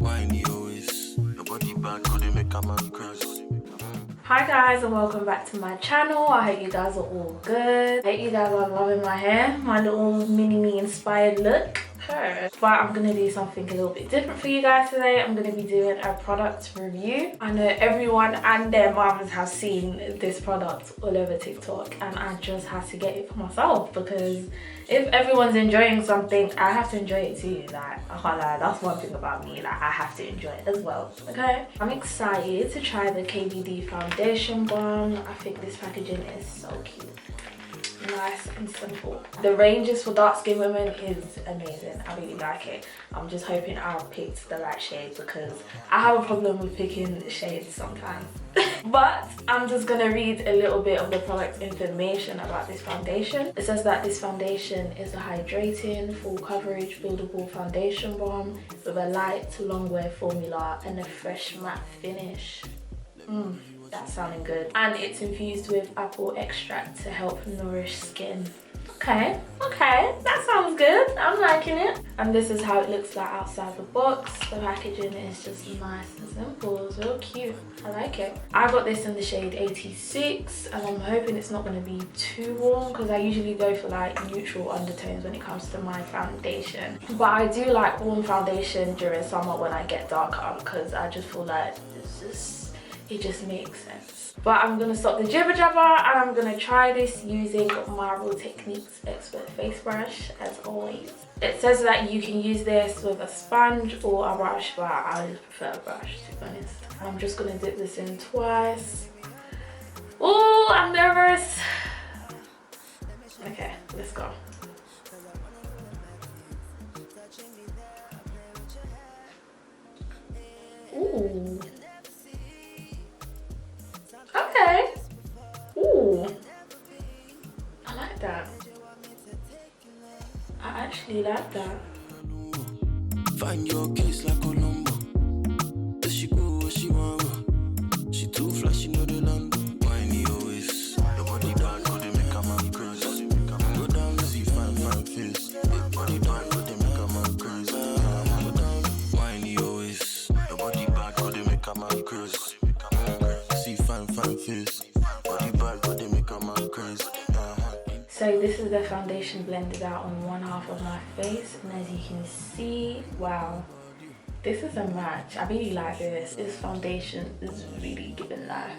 Hi guys, and welcome back to my channel. I hope you guys are all good. I hope you guys are loving my hair, my little mini me inspired look. But I'm gonna do something a little bit different for you guys today. I'm gonna be doing a product review. I know everyone and their mums have seen this product all over TikTok, and I just had to get it for myself because if everyone's enjoying something, I have to enjoy it too. Like, I can't lie, that's one thing about me, like I have to enjoy it as well, okay? I'm excited to try the KVD foundation balm. I think this packaging is so cute. Nice and simple. The ranges for dark skin women is amazing. I really like it. I'm just hoping I picked the right shade because I have a problem with picking shades sometimes. But I'm just gonna read a little bit of the product information about this foundation. It says that this foundation is a hydrating, full coverage, buildable foundation balm with a light to long wear formula and a fresh matte finish. That's sounding good. And it's infused with apple extract to help nourish skin. Okay, that sounds good. I'm liking it. And this is how it looks like outside the box. The packaging is just nice and simple. It's real cute. I like it. I got this in the shade 86 and I'm hoping it's not going to be too warm because I usually go for like neutral undertones when it comes to my foundation. But I do like warm foundation during summer when I get darker because I just feel like it just makes sense. But I'm gonna stop the jibber jabber and I'm gonna try this using my Real Techniques Expert Face Brush as always. It says that you can use this with a sponge or a brush, but I just prefer a brush to be honest. I'm just gonna dip this in twice. Oh, I'm nervous. Okay, let's go. Ooh. Okay. Ooh. I like that. I actually like that. Find your case like Colombo. Does she go where she want go? She too flashy, know the London. Whiny always. Your body bad, go they make a man crazy. Go down, see fine face. Your body bad, go they make a man crazy. Go down, whiny always. Your body bad, go they make a man crazy. So this is the foundation blended out on one half of my face, and as you can see, wow, this is a match. I really like this. This foundation is really giving life.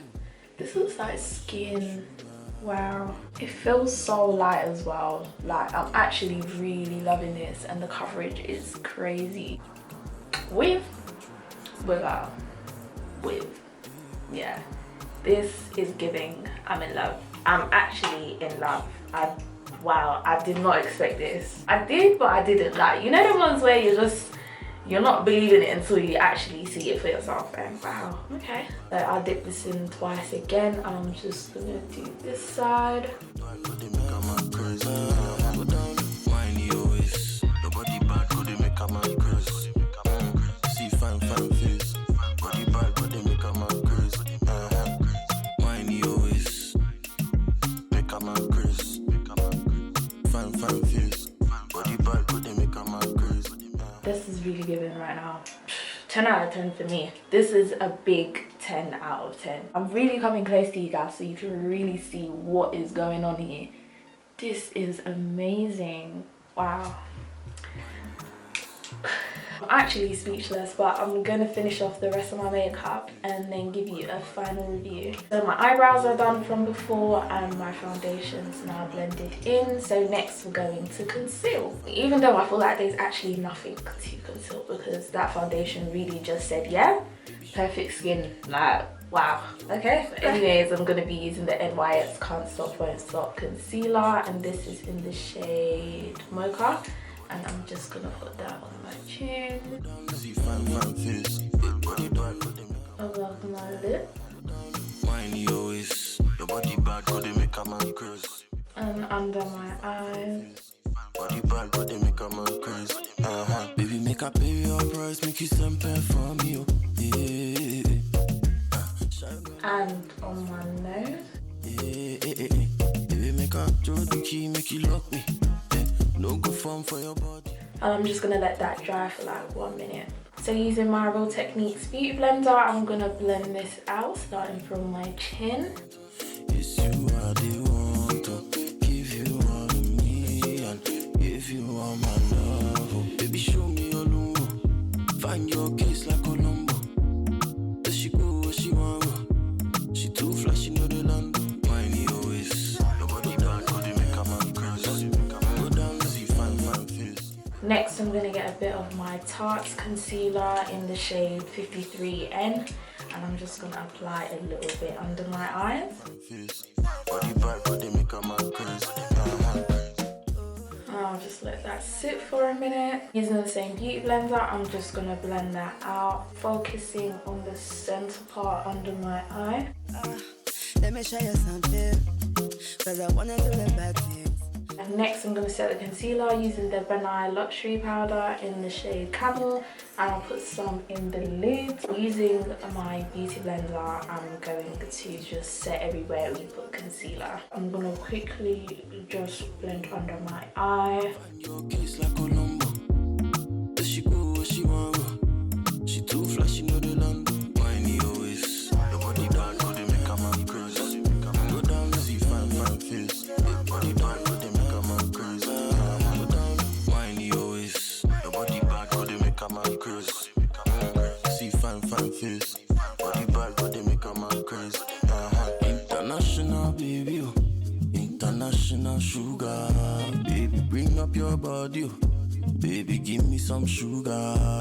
This looks like skin. Wow, it feels so light as well. Like, I'm actually really loving this, and the coverage is crazy. Without, yeah, this is giving. I'm in love. I'm actually in love. Wow, I did not expect this. I did, but I didn't. Like, you know the ones where you're not believing it until you actually see it for yourself. And wow, okay. So I'll dip this in twice again. I'm just gonna do this side. This is really giving right now. 10 out of 10 for me. This is a big 10 out of 10. I'm really coming close to you guys so you can really see what is going on here. This is amazing. Wow. I'm actually speechless, but I'm gonna finish off the rest of my makeup and then give you a final review. So my eyebrows are done from before and my foundation's now blended in. So next we're going to conceal. Even though I feel like there's actually nothing to conceal because that foundation really just said, yeah, perfect skin. Like, wow. Okay, so anyways, I'm gonna be using the NYX Can't Stop Won't Stop concealer, and this is in the shade Mocha. And I'm just gonna put that on my chin, above my lip, and under my eyes. Baby, make a pay your price, make you something for me. And on my nose. Baby, make a throw the key, make you lock me. No good form for your body. I'm just gonna let that dry for like 1 minute. So using my Real Techniques Beauty Blender, I'm gonna blend this out, starting from my chin. Yes, you are the one to give you all of me, and if you are my love, oh, baby, show me your lumbo. Find your case like Columbo. Does she go where she want go? She too flashy, know the land. Whiny always. Your body bad, go they make a man crazy. Go down, see fine face. Next, I'm gonna get a bit of my Tarte concealer in the shade 53N, and I'm just gonna apply a little bit under my eyes. Body bad, go they make a man crazy. I'll just let that sit for a minute. Using the same beauty blender, I'm just gonna blend that out, focusing on the center part under my eye. Let me show you something, cause I wanna do the bad things. And next, I'm gonna set the concealer using the Benai Luxury Powder in the shade Camel, and I'll put some in the lid. Using my beauty blender, I'm going to just set everywhere we put concealer. I'm gonna quickly just blend under my eye. She go where she want go. She too flashy, know the land. Whiny always. Your body bad, go they make a man crazy. Go down, see fine face. Your body bad, go they make a man crazy. Go down, whiny always. Your body bad, go they make a man crazy. See fine face. Body bad, go they make a man crazy. International baby, oh. International sugar. Baby, bring up your body, oh. Baby, give me some sugar,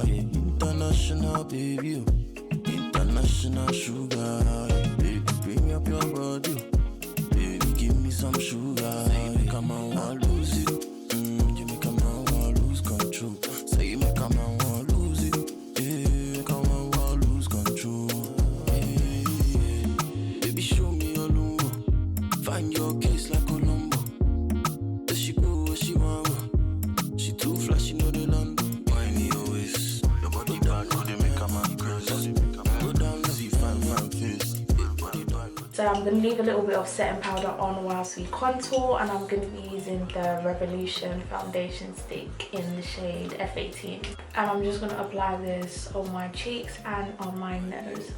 yeah. International baby, oh. International sugar, yeah. Baby, bring up your body, oh. Baby, give me some sugar, yeah. You make a man want lose it, you make a man want lose control. Say you make a man want lose it, yeah. Make a man want lose control, yeah. Baby, show me your lumbo. Find your case like Columbo. Does she go where she want go? She too flashy, know the land. Whiny always. Your body bad, go they make a man crazy. Go down, see fine face. So I'm going to leave a little bit of setting powder on whilst we contour, and I'm going to be using the Revolution foundation stick in the shade F18. And I'm just going to apply this on my cheeks and on my nose.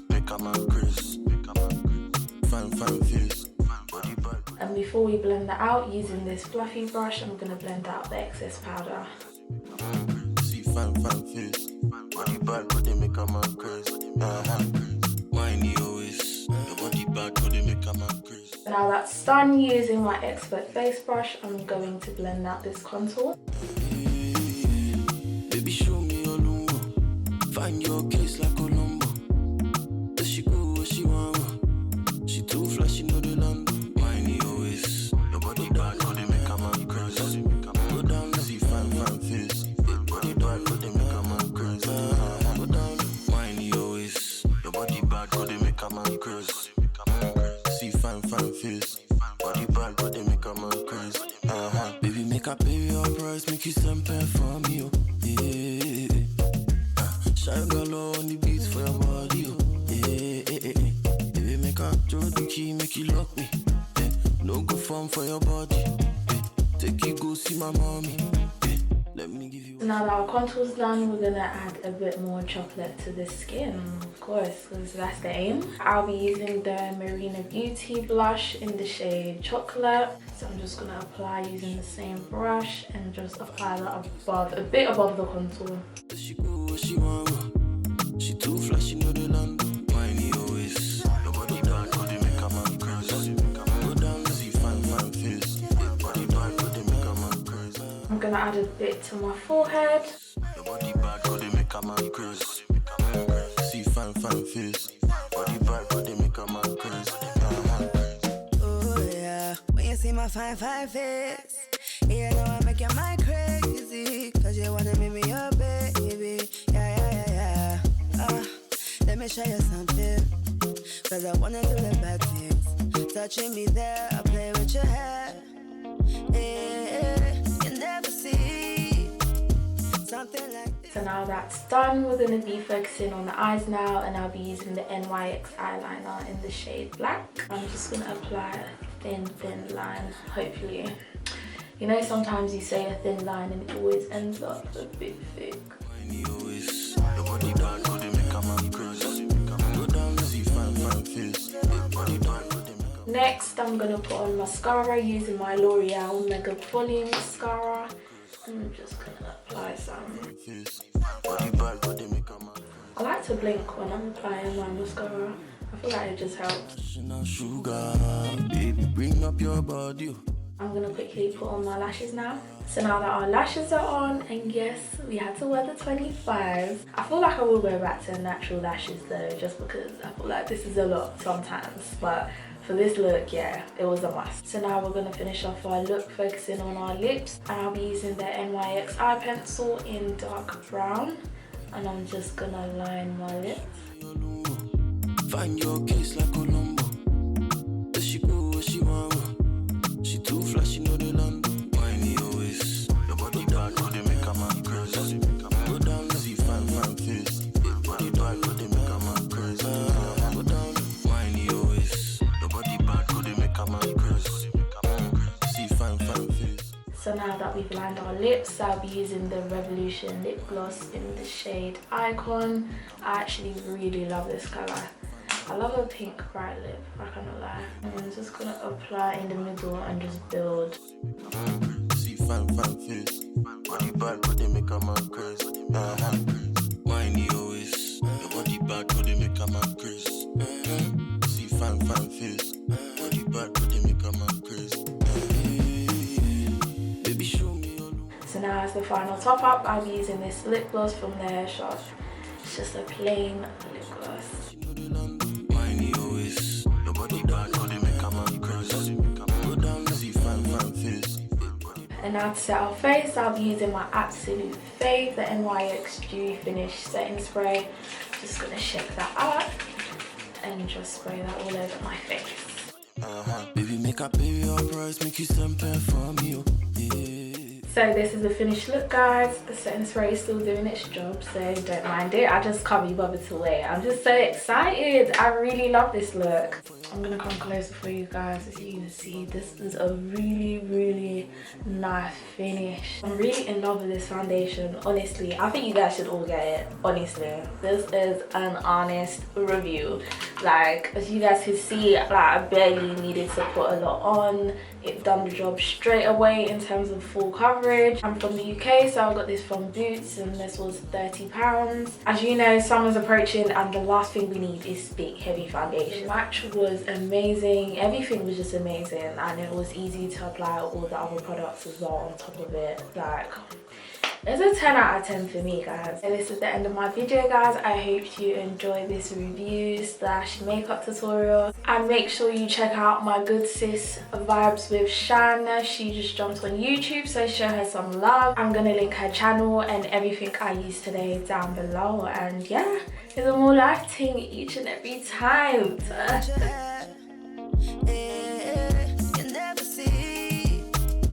Make a man crazy. Fine face. Body bad. And before we blend that out, using this fluffy brush, I'm going to blend out the excess powder. See fine face. Body bad, go they make a man crazy. Whiny always. Your body bad, go they make a man crazy. Now that's done, using my expert face brush, I'm going to blend out this contour. Baby, show me your lumbo. Find your case like Columbo. Does she go where she want go? She too flashy, know the land. Whiny always. Your body bad, go they make a man crazy. Go down, see fine face. Your body bad, go they make a man crazy. Go down, whiny always. Your body bad, go they make a man crazy. See fine face. Body bad, go they make a man crazy. Baby, make a pay your price, make you simple for me, oh. Yeah. Shine galore on the beats for your body, oh. Yeah. Baby, make a throw the key, make you lock me. Yeah. No good form for your body. Yeah. Take you go see my mommy. Yeah. Let me give you. Now that our contour's done, we're gonna add a bit more chocolate to the skin, of course, because that's the aim. I'll be using the Marena Beauty blush in the shade Chocolate. So I'm just gonna apply using the same brush and just apply that above, a bit above the contour. She go where she want go. She too flashy, know the land. Whiny always. Your body bad, go they make a man crazy. Go down, see fine face. Your body bad, go they make a man crazy. I'm gonna add a bit to my forehead. Your body bad, go they make a man crazy. See fine face. Body bad, go they make a man crazy. Oh yeah, when you see my fine face, yeah, know I make your mind crazy, cause you wanna make me your baby. Yeah. Let me show you something, cause I wanna do the bad things. Touching me there, I play with your hair. Yeah, you never see something like this. So now that's done, we're going to be focusing on the eyes now, and I'll be using the NYX eyeliner in the shade Black. I'm just going to apply a thin line, hopefully. You know, sometimes you say a thin line and it always ends up a bit thick. Next, I'm gonna put on mascara using my L'Oreal Mega Volume Mascara. I'm just gonna apply some. I like to blink when I'm applying my mascara. I feel like it just helps. I'm gonna quickly put on my lashes now. So now that our lashes are on, and yes, we had to wear the 25. I feel like I will go back to natural lashes though, just because I feel like this is a lot sometimes. But for this look, yeah, it was a must. So now we're gonna finish off our look, focusing on our lips. And I'll be using the NYX eye pencil in dark brown. And I'm just gonna line my lips. Find your case like Colombo. Does she go where she want? She too flashy, know the land. Whiny always. Your body bad, go they make a man crazy. Go down, see fine face. Your body bad, go they make a man crazy. Go down, whiny always. Your body bad, go they make a man crazy. See fine face. So now that we've lined our lips, I'll be using the Revolution lip gloss in the shade Icon. I actually really love this colour. I love a pink bright lip, I cannot lie. And I'm just gonna apply in the middle and just build. See fine face. Body bad, but they make a man crazy. Whiny always. Your body bad, but they make a man crazy. See fine face. Body bad, but they make a man crazy. Baby, show me your look. So now as the final top up, I'll be using this lip gloss from the Hair Shop. It's just a plain lip gloss. And now to set our face, I'll be using my absolute fave, the NYX Dewy Finish Setting Spray. Just gonna shake that up and just spray that all over my face. Baby, make up your price, make you something for me. So this is the finished look, guys. The setting spray is still doing its job, so don't mind it. I just can't be bothered to wait. I'm just so excited. I really love this look. I'm gonna come closer for you guys. As you can see, this is a really nice finish. I'm really in love with this foundation, honestly. I think you guys should all get it, honestly. This is an honest review. Like, as you guys can see, like, I barely needed to put a lot on. It done the job straight away in terms of full coverage. I'm from the UK, so I got this from Beaute, and this was £30. As you know, summer's approaching, and the last thing we need is big, heavy foundation. The match was amazing. Everything was just amazing, and it was easy to apply all the other products as well on top of it. Like, it's a 10 out of 10 for me, guys. And this is the end of my video, guys. I hope you enjoyed this review / makeup tutorial. And make sure you check out my good sis vibes with SHAN. She just jumped on YouTube, so show her some love. I'm gonna link her channel and everything I used today down below. And yeah, it's a more lighting each and every time.